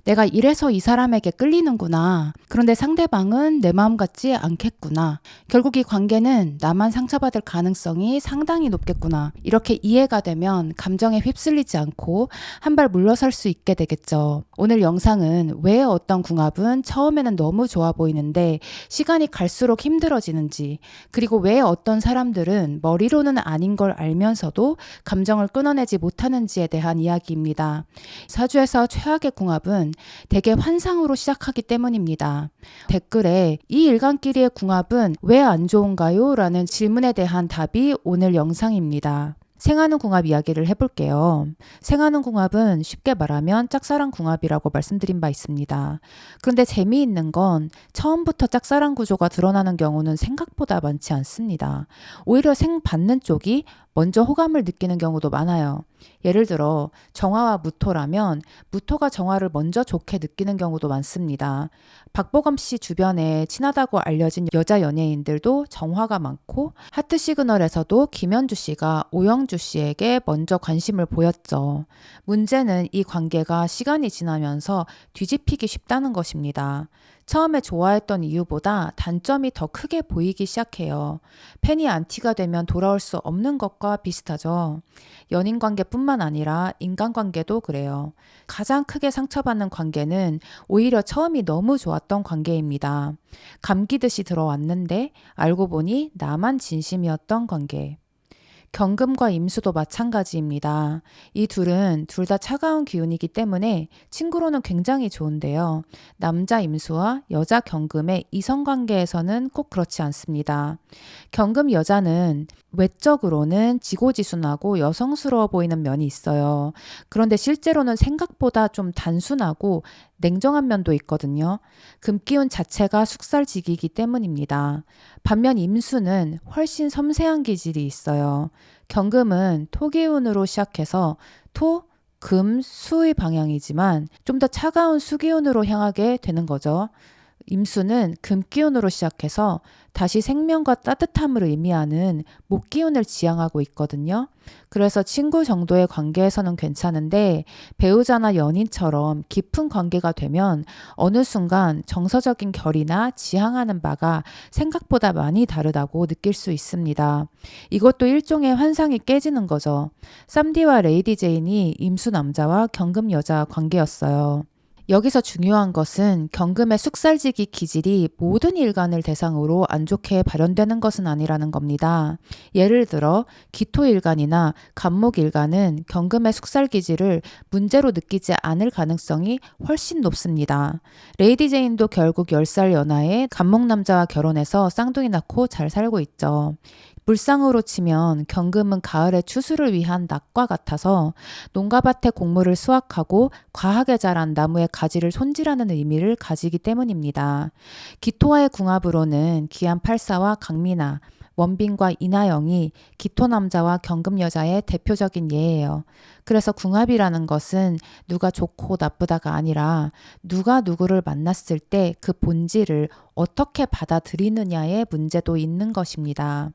내가 이래서 이 사람에게 끌리는구나. 그런데 상대방은 내 마음 같지 않겠구나. 결국 이 관계는 나만 상처받을 가능성이 상당히 높겠구나. 이렇게 이해가 되면 감정에 휩쓸리지 않고 한 발 물러설 수 있게 되겠죠. 오늘 영상은 왜 어떤 궁합은 처음에는 너무 좋아 보이는데 시간이 갈수록 힘들어지는지, 그리고 왜 어떤 사람들은 머리로는 아닌 걸 알면서도 감정을 끊어내지 못하는지에 대한 이야기입니다. 사주에서 최악의 궁합은 대개 환상으로 시작하기 때문입니다. 댓글에 이 일간끼리의 궁합은 왜 안 좋은가요? 라는 질문에 대한 답이 오늘 영상입니다. 생하는 궁합 이야기를 해볼게요. 생하는 궁합은 쉽게 말하면 짝사랑 궁합이라고 말씀드린 바 있습니다. 그런데 재미있는 건 처음부터 짝사랑 구조가 드러나는 경우는 생각보다 많지 않습니다. 오히려 생 받는 쪽이 먼저 호감을 느끼는 경우도 많아요. 예를 들어 정화와 무토라면 무토가 정화를 먼저 좋게 느끼는 경우도 많습니다. 박보검 씨 주변에 친하다고 알려진 여자 연예인들도 정화가 많고, 하트 시그널에서도 김현주 씨가 오영주 씨에게 먼저 관심을 보였죠. 문제는 이 관계가 시간이 지나면서 뒤집히기 쉽다는 것입니다. 처음에 좋아했던 이유보다 단점이 더 크게 보이기 시작해요. 팬이 안티가 되면 돌아올 수 없는 것과 비슷하죠. 연인 관계뿐만 아니라 인간관계도 그래요. 가장 크게 상처받는 관계는 오히려 처음이 너무 좋았던 관계입니다. 감기듯이 들어왔는데 알고 보니 나만 진심이었던 관계. 경금과 임수도 마찬가지입니다. 이 둘은 둘 다 차가운 기운이기 때문에 친구로는 굉장히 좋은데요. 남자 임수와 여자 경금의 이성관계에서는 꼭 그렇지 않습니다. 경금 여자는 외적으로는 지고지순하고 여성스러워 보이는 면이 있어요. 그런데 실제로는 생각보다 좀 단순하고 냉정한 면도 있거든요. 금기운 자체가 숙살지기이기 때문입니다. 반면 임수는 훨씬 섬세한 기질이 있어요. 경금은 토기운으로 시작해서 토, 금, 수의 방향이지만 좀 더 차가운 수기운으로 향하게 되는 거죠. 임수는 금기운으로 시작해서 다시 생명과 따뜻함을 의미하는 목기운을 지향하고 있거든요. 그래서 친구 정도의 관계에서는 괜찮은데 배우자나 연인처럼 깊은 관계가 되면 어느 순간 정서적인 결이나 지향하는 바가 생각보다 많이 다르다고 느낄 수 있습니다. 이것도 일종의 환상이 깨지는 거죠. 쌈디와 레이디 제인이 임수 남자와 경금 여자 관계였어요. 여기서 중요한 것은 경금의 숙살지기 기질이 모든 일간을 대상으로 안 좋게 발현되는 것은 아니라는 겁니다. 예를 들어 기토일간이나 간목일간은 경금의 숙살 기질을 문제로 느끼지 않을 가능성이 훨씬 높습니다. 레이디 제인도 결국 10살 연하의 간목남자와 결혼해서 쌍둥이 낳고 잘 살고 있죠. 물상으로 치면 경금은 가을의 추수를 위한 낙과 같아서 농가밭의 곡물을 수확하고 과하게 자란 나무의 가지를 손질하는 의미를 가지기 때문입니다. 기토와의 궁합으로는 기안 8사와 강민아, 원빈과 이나영이 기토 남자와 경금 여자의 대표적인 예예요. 그래서 궁합이라는 것은 누가 좋고 나쁘다가 아니라 누가 누구를 만났을 때 그 본질을 어떻게 받아들이느냐의 문제도 있는 것입니다.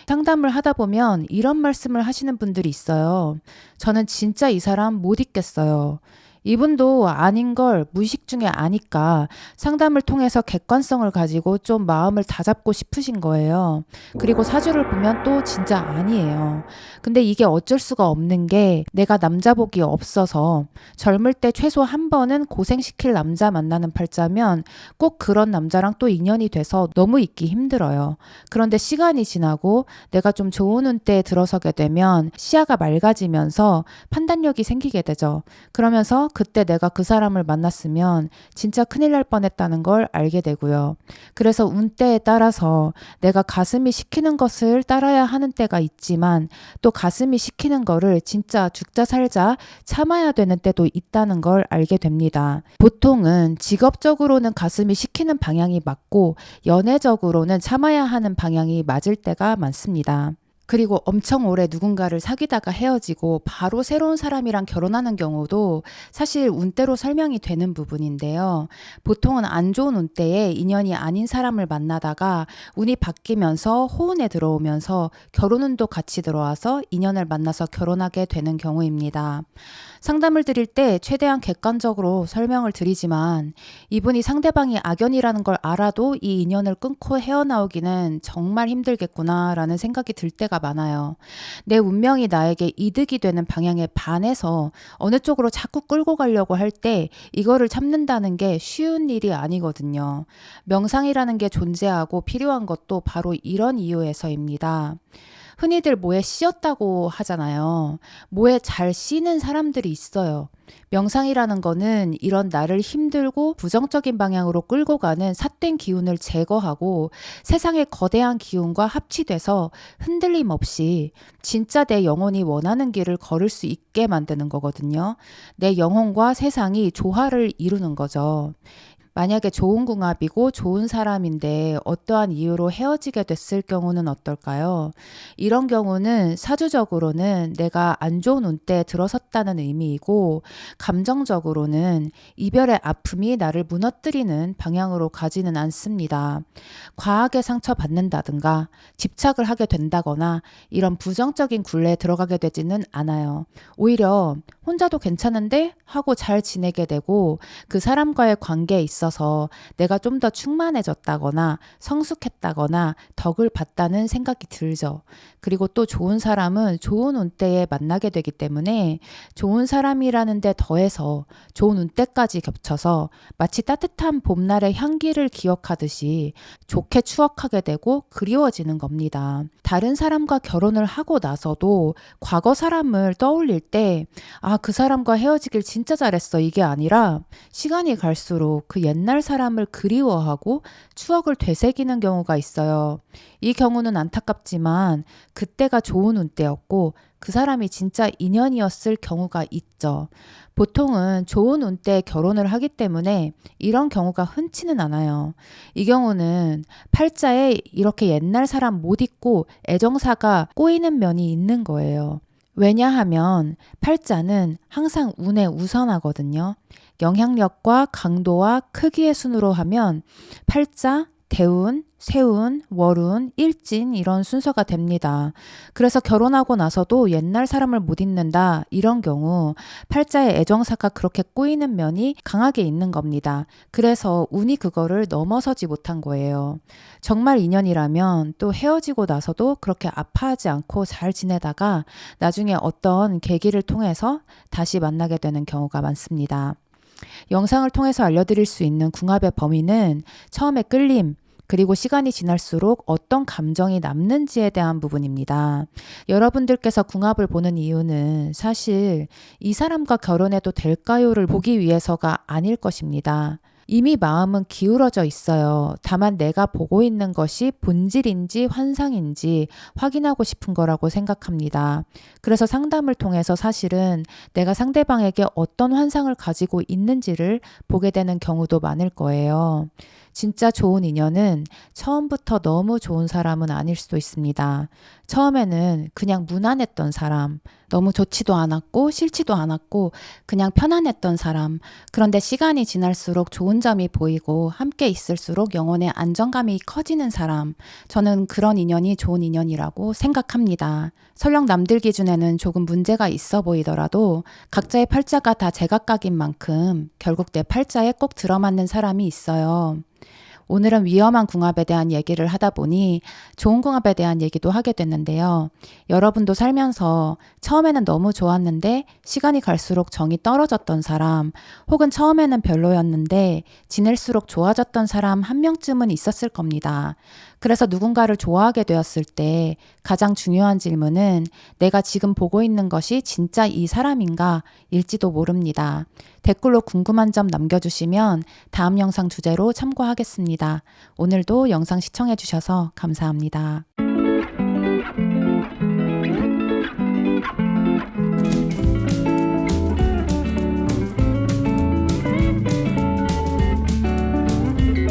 상담을 하다 보면 이런 말씀을 하시는 분들이 있어요. 저는 진짜 이 사람 못 잊겠어요. 이분도 아닌 걸 무의식 중에 아니까 상담을 통해서 객관성을 가지고 좀 마음을 다잡고 싶으신 거예요. 그리고 사주를 보면 또 진짜 아니에요. 근데 이게 어쩔 수가 없는 게 내가 남자복이 없어서 젊을 때 최소 한 번은 고생시킬 남자 만나는 팔자면 꼭 그런 남자랑 또 인연이 돼서 너무 잊기 힘들어요. 그런데 시간이 지나고 내가 좀 좋은 운때에 들어서게 되면 시야가 맑아지면서 판단력이 생기게 되죠. 그러면서 그때 내가 그 사람을 만났으면 진짜 큰일 날 뻔했다는 걸 알게 되고요. 그래서 운때에 따라서 내가 가슴이 시키는 것을 따라야 하는 때가 있지만 또 가슴이 시키는 거를 진짜 죽자 살자 참아야 되는 때도 있다는 걸 알게 됩니다. 보통은 직업적으로는 가슴이 시키는 방향이 맞고 연애적으로는 참아야 하는 방향이 맞을 때가 많습니다. 그리고 엄청 오래 누군가를 사귀다가 헤어지고 바로 새로운 사람이랑 결혼하는 경우도 사실 운때로 설명이 되는 부분인데요. 보통은 안 좋은 운때에 인연이 아닌 사람을 만나다가 운이 바뀌면서 호운에 들어오면서 결혼운도 같이 들어와서 인연을 만나서 결혼하게 되는 경우입니다. 상담을 드릴 때 최대한 객관적으로 설명을 드리지만 이분이 상대방이 악연이라는 걸 알아도 이 인연을 끊고 헤어나오기는 정말 힘들겠구나라는 생각이 들 때가 많아요. 내 운명이 나에게 이득이 되는 방향에 반해서 어느 쪽으로 자꾸 끌고 가려고 할 때 이거를 참는다는 게 쉬운 일이 아니거든요. 명상이라는 게 존재하고 필요한 것도 바로 이런 이유에서입니다. 흔히들 뭐에 씌었다고 하잖아요. 뭐에 잘 씌는 사람들이 있어요. 명상이라는 거는 이런 나를 힘들고 부정적인 방향으로 끌고 가는 삿된 기운을 제거하고 세상의 거대한 기운과 합치돼서 흔들림 없이 진짜 내 영혼이 원하는 길을 걸을 수 있게 만드는 거거든요. 내 영혼과 세상이 조화를 이루는 거죠. 만약에 좋은 궁합이고 좋은 사람인데 어떠한 이유로 헤어지게 됐을 경우는 어떨까요? 이런 경우는 사주적으로는 내가 안 좋은 운때에 들어섰다는 의미이고 감정적으로는 이별의 아픔이 나를 무너뜨리는 방향으로 가지는 않습니다. 과하게 상처받는다든가 집착을 하게 된다거나 이런 부정적인 굴레에 들어가게 되지는 않아요. 오히려 혼자도 괜찮은데 하고 잘 지내게 되고 그 사람과의 관계에 있어서 내가 좀 더 충만해졌다거나 성숙했다거나 덕을 봤다는 생각이 들죠. 그리고 또 좋은 사람은 좋은 운때에 만나게 되기 때문에 좋은 사람이라는 데 더해서 좋은 운때까지 겹쳐서 마치 따뜻한 봄날의 향기를 기억하듯이 좋게 추억하게 되고 그리워지는 겁니다. 다른 사람과 결혼을 하고 나서도 과거 사람을 떠올릴 때 그 사람과 헤어지길 진짜 잘했어 이게 아니라 시간이 갈수록 그 옛날 사람을 그리워하고 추억을 되새기는 경우가 있어요. 이 경우는 안타깝지만 그때가 좋은 운때였고 그 사람이 진짜 인연이었을 경우가 있죠. 보통은 좋은 운때에 결혼을 하기 때문에 이런 경우가 흔치는 않아요. 이 경우는 팔자에 이렇게 옛날 사람 못 잊고 애정사가 꼬이는 면이 있는 거예요. 왜냐하면 팔자는 항상 운에 우선하거든요. 영향력과 강도와 크기의 순으로 하면 팔자, 대운, 세운, 월운, 일진 이런 순서가 됩니다. 그래서 결혼하고 나서도 옛날 사람을 못 잊는다 이런 경우 팔자의 애정사가 그렇게 꼬이는 면이 강하게 있는 겁니다. 그래서 운이 그거를 넘어서지 못한 거예요. 정말 인연이라면 또 헤어지고 나서도 그렇게 아파하지 않고 잘 지내다가 나중에 어떤 계기를 통해서 다시 만나게 되는 경우가 많습니다. 영상을 통해서 알려드릴 수 있는 궁합의 범위는 처음에 끌림, 그리고 시간이 지날수록 어떤 감정이 남는지에 대한 부분입니다. 여러분들께서 궁합을 보는 이유는 사실 이 사람과 결혼해도 될까요를 보기 위해서가 아닐 것입니다. 이미 마음은 기울어져 있어요. 다만 내가 보고 있는 것이 본질인지 환상인지 확인하고 싶은 거라고 생각합니다. 그래서 상담을 통해서 사실은 내가 상대방에게 어떤 환상을 가지고 있는지를 보게 되는 경우도 많을 거예요. 진짜 좋은 인연은 처음부터 너무 좋은 사람은 아닐 수도 있습니다. 처음에는 그냥 무난했던 사람, 너무 좋지도 않았고 싫지도 않았고 그냥 편안했던 사람. 그런데 시간이 지날수록 좋은 점이 보이고 함께 있을수록 영혼의 안정감이 커지는 사람. 저는 그런 인연이 좋은 인연이라고 생각합니다. 설령 남들 기준에는 조금 문제가 있어 보이더라도 각자의 팔자가 다 제각각인 만큼 결국 내 팔자에 꼭 들어맞는 사람이 있어요. 오늘은 위험한 궁합에 대한 얘기를 하다 보니 좋은 궁합에 대한 얘기도 하게 됐는데요. 여러분도 살면서 처음에는 너무 좋았는데 시간이 갈수록 정이 떨어졌던 사람, 혹은 처음에는 별로였는데 지낼수록 좋아졌던 사람 한 명쯤은 있었을 겁니다. 그래서 누군가를 좋아하게 되었을 때 가장 중요한 질문은 내가 지금 보고 있는 것이 진짜 이 사람인가 일지도 모릅니다. 댓글로 궁금한 점 남겨주시면 다음 영상 주제로 참고하겠습니다. 오늘도 영상 시청해주셔서 감사합니다.